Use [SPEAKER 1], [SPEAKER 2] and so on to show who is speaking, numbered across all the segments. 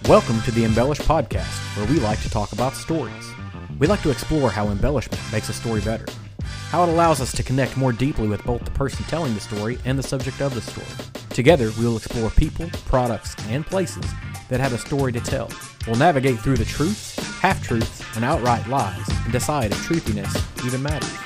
[SPEAKER 1] Welcome to the Embellish Podcast, where we like to talk about stories. We like to explore how embellishment makes a story better, how it allows us to connect more deeply with both the person telling the story and the subject of the story. Together, we will explore people, products, and places that have a story to tell. We'll navigate through the truths, half-truths, and outright lies, and decide if truthiness even matters.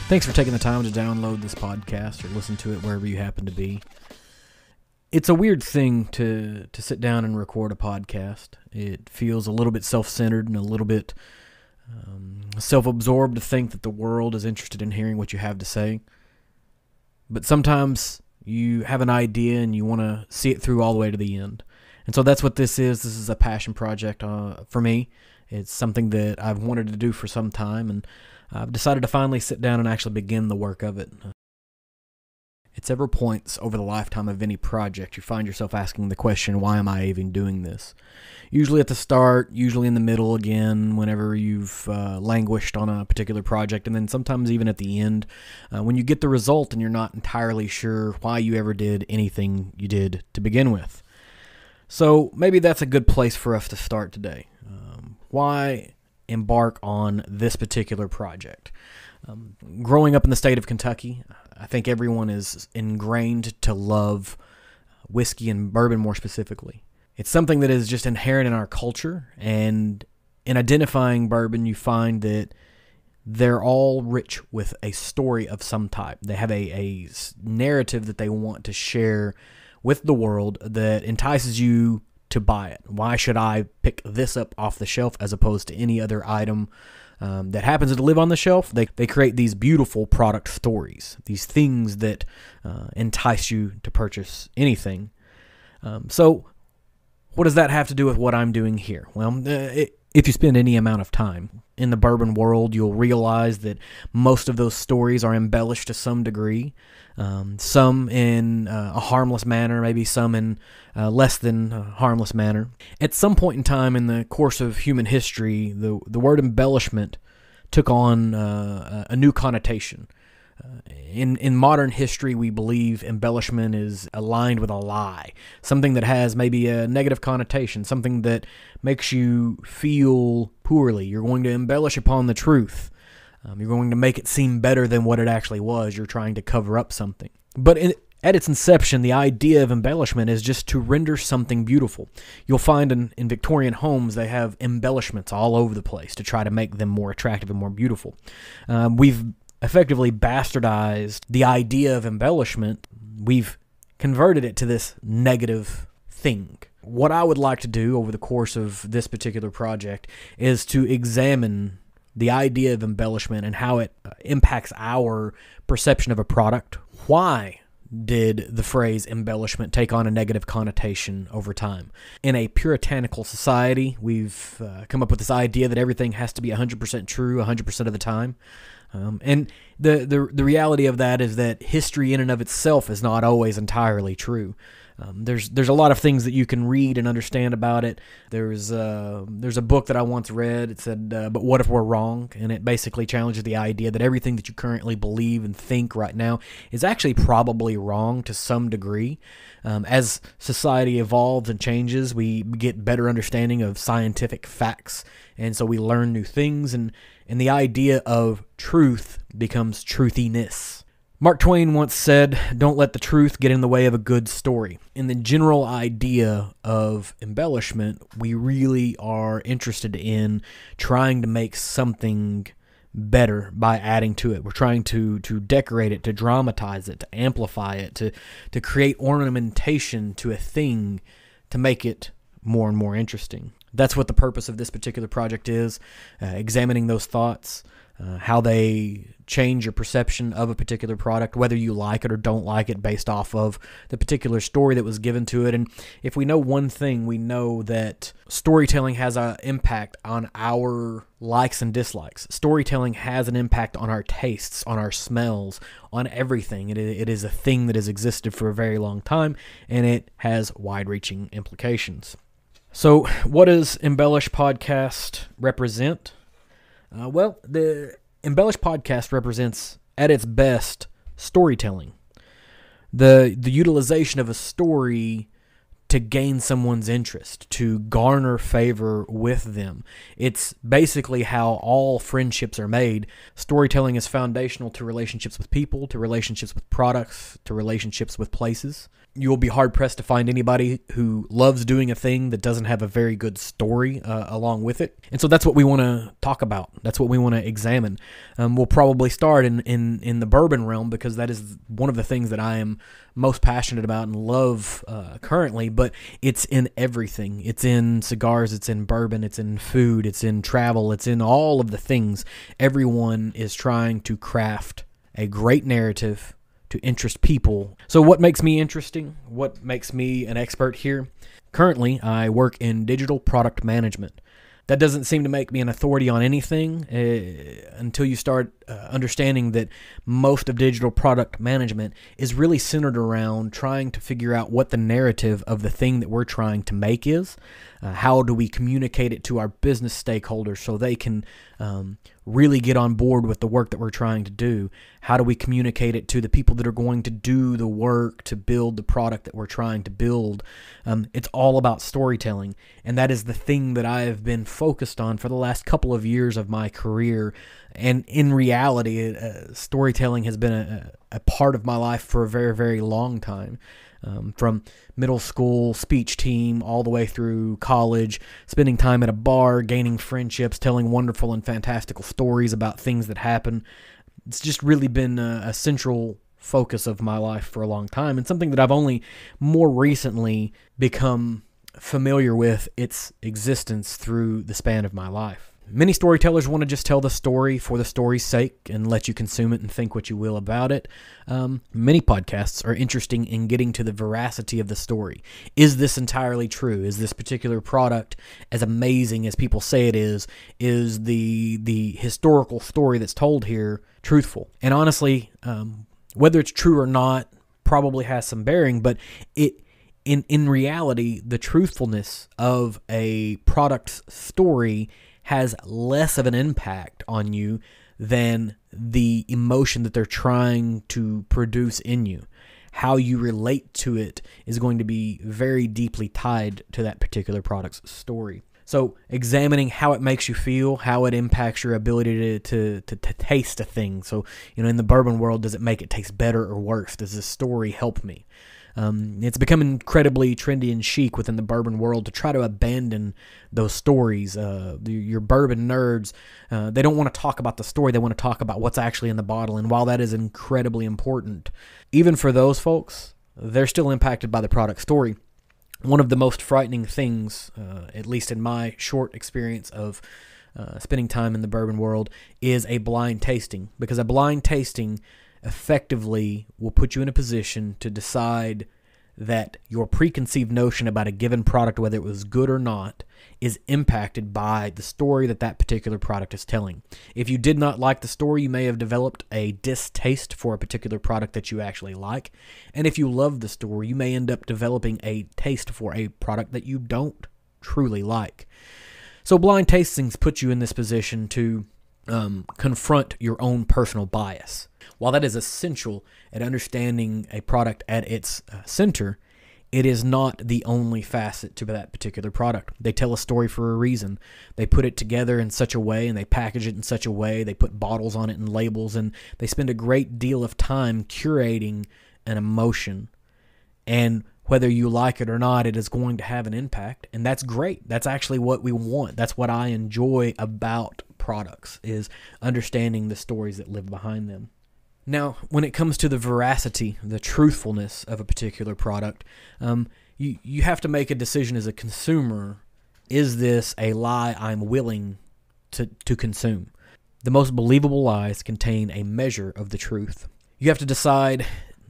[SPEAKER 1] Thanks for taking the time to download this podcast or listen to it wherever you happen to be. It's a weird thing to sit down and record a podcast. It feels a little bit self-centered and a little bit self-absorbed to think that the world is interested in hearing what you have to say. But sometimes you have an idea and you want to see it through all the way to the end. And so that's what this is. This is a passion project for me. It's something that I've wanted to do for some time, and I've decided to finally sit down and actually begin the work of it. At several points over the lifetime of any project, you find yourself asking the question, why am I even doing this? Usually at the start, usually in the middle again, whenever you've languished on a particular project, and then sometimes even at the end, when you get the result and you're not entirely sure why you ever did anything you did to begin with. So maybe that's a good place for us to start today. Why embark on this particular project? Growing up in the state of Kentucky, I think everyone is ingrained to love whiskey and bourbon more specifically. It's something that is just inherent in our culture, and in identifying bourbon, you find that they're all rich with a story of some type. They have a narrative that they want to share with the world that entices you to buy it. Why should I pick this up off the shelf as opposed to any other item that happens to live on the shelf? They create these beautiful product stories, these things that entice you to purchase anything. So what does that have to do with what I'm doing here? Well, if you spend any amount of time in the bourbon world, you'll realize that most of those stories are embellished to some degree. Some in a harmless manner, maybe some in less than a harmless manner. At some point in time in the course of human history, the word embellishment took on a new connotation. In modern history, we believe embellishment is aligned with a lie, something that has maybe a negative connotation, something that makes you feel poorly. You're going to embellish upon the truth. You're going to make it seem better than what it actually was. You're trying to cover up something. But at its inception, the idea of embellishment is just to render something beautiful. You'll find in Victorian homes, they have embellishments all over the place to try to make them more attractive and more beautiful. We've effectively bastardized the idea of embellishment. We've converted it to this negative thing. What I would like to do over the course of this particular project is to examine the idea of embellishment and how it impacts our perception of a product. Why did the phrase embellishment take on a negative connotation over time? In a puritanical society, we've come up with this idea that everything has to be 100% true 100% of the time. And the reality of that is that history in and of itself is not always entirely true. There's a lot of things that you can read and understand about it. There's a book that I once read. It said, "But what if we're wrong?" And it basically challenges the idea that everything that you currently believe and think right now is actually probably wrong to some degree. As society evolves and changes, we get better understanding of scientific facts, and so we learn new things, and the idea of truth becomes truthiness. Mark Twain once said, "Don't let the truth get in the way of a good story." In the general idea of embellishment, we really are interested in trying to make something better by adding to it. We're trying to decorate it, to dramatize it, to amplify it, to create ornamentation to a thing to make it more and more interesting. That's what the purpose of this particular project is, examining those thoughts, how they change your perception of a particular product, whether you like it or don't like it based off of the particular story that was given to it. And if we know one thing, we know that storytelling has an impact on our likes and dislikes. Storytelling has an impact on our tastes, on our smells, on everything. It is a thing that has existed for a very long time, and it has wide-reaching implications. So what does Embellish Podcast represent? Well, the Embellish podcast represents, at its best, storytelling. The utilization of a story to gain someone's interest, to garner favor with them. It's basically how all friendships are made. Storytelling is foundational to relationships with people, to relationships with products, to relationships with places. You will be hard-pressed to find anybody who loves doing a thing that doesn't have a very good story along with it. And so that's what we want to talk about. That's what we want to examine. We'll probably start in the bourbon realm, because that is one of the things that I am most passionate about and love currently, but it's in everything. It's in cigars, it's in bourbon, it's in food, it's in travel, it's in all of the things. Everyone is trying to craft a great narrative to interest people. So what makes me interesting? What makes me an expert here? Currently, I work in digital product management. That doesn't seem to make me an authority on anything until you start understanding that most of digital product management is really centered around trying to figure out what the narrative of the thing that we're trying to make is. How do we communicate it to our business stakeholders so they can really get on board with the work that we're trying to do? How do we communicate it to the people that are going to do the work to build the product that we're trying to build? It's all about storytelling, and that is the thing that I have been focused on for the last couple of years of my career. And in reality, storytelling has been a part of my life for a very, very long time. From middle school speech team all the way through college, spending time at a bar, gaining friendships, telling wonderful and fantastical stories about things that happen. It's just really been a central focus of my life for a long time, and something that I've only more recently become familiar with its existence through the span of my life. Many storytellers want to just tell the story for the story's sake and let you consume it and think what you will about it. Many podcasts are interesting in getting to the veracity of the story. Is this entirely true? Is this particular product as amazing as people say it is? Is the historical story that's told here truthful? And honestly, whether it's true or not probably has some bearing, but in reality, the truthfulness of a product's story has less of an impact on you than the emotion that they're trying to produce in you. How you relate to it is going to be very deeply tied to that particular product's story. So examining how it makes you feel, how it impacts your ability to taste a thing. So, in the bourbon world, does it make it taste better or worse? Does this story help me? It's become incredibly trendy and chic within the bourbon world to try to abandon those stories. Your bourbon nerds, they don't want to talk about the story. They want to talk about what's actually in the bottle. And while that is incredibly important, even for those folks, they're still impacted by the product story. One of the most frightening things, at least in my short experience of spending time in the bourbon world, is a blind tasting. Because a blind tasting effectively will put you in a position to decide that your preconceived notion about a given product, whether it was good or not, is impacted by the story that particular product is telling. If you did not like the story, you may have developed a distaste for a particular product that you actually like. And if you love the story, you may end up developing a taste for a product that you don't truly like. So blind tastings put you in this position to confront your own personal bias. While that is essential at understanding a product at its center, it is not the only facet to that particular product. They tell a story for a reason. They put it together in such a way, and they package it in such a way. They put bottles on it and labels, and they spend a great deal of time curating an emotion. And whether you like it or not, it is going to have an impact, and that's great. That's actually what we want. That's what I enjoy about products, is understanding the stories that live behind them. Now, when it comes to the veracity, the truthfulness of a particular product, you have to make a decision as a consumer. Is this a lie I'm willing to consume? The most believable lies contain a measure of the truth. You have to decide,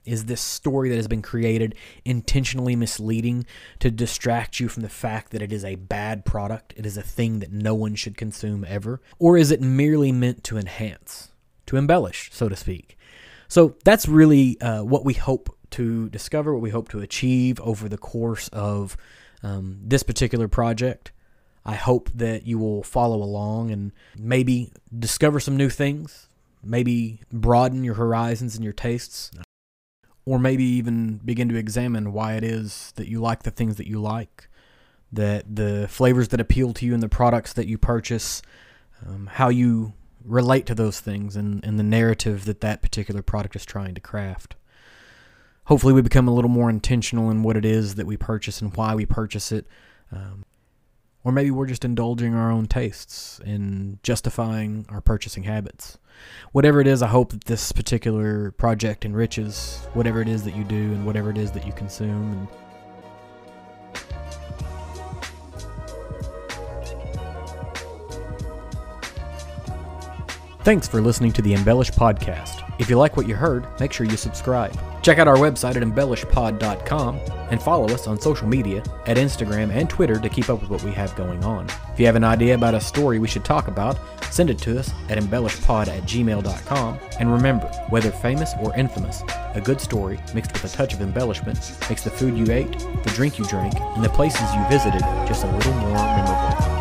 [SPEAKER 1] is this story that has been created intentionally misleading to distract you from the fact that it is a bad product, it is a thing that no one should consume ever? Or is it merely meant to enhance, to embellish, so to speak? So that's really what we hope to discover, what we hope to achieve over the course of this particular project. I hope that you will follow along and maybe discover some new things, maybe broaden your horizons and your tastes, or maybe even begin to examine why it is that you like the things that you like, that the flavors that appeal to you in the products that you purchase, how you relate to those things and the narrative that that particular product is trying to craft. Hopefully we become a little more intentional in what it is that we purchase and why we purchase it. Or maybe we're just indulging our own tastes and justifying our purchasing habits. Whatever it is, I hope that this particular project enriches whatever it is that you do and whatever it is that you consume. And thanks for listening to the Embellish Podcast. If you like what you heard, make sure you subscribe. Check out our website at embellishpod.com and follow us on social media at Instagram and Twitter to keep up with what we have going on. If you have an idea about a story we should talk about, send it to us at embellishpod@gmail.com. And remember, whether famous or infamous, a good story mixed with a touch of embellishment makes the food you ate, the drink you drank, and the places you visited just a little more memorable.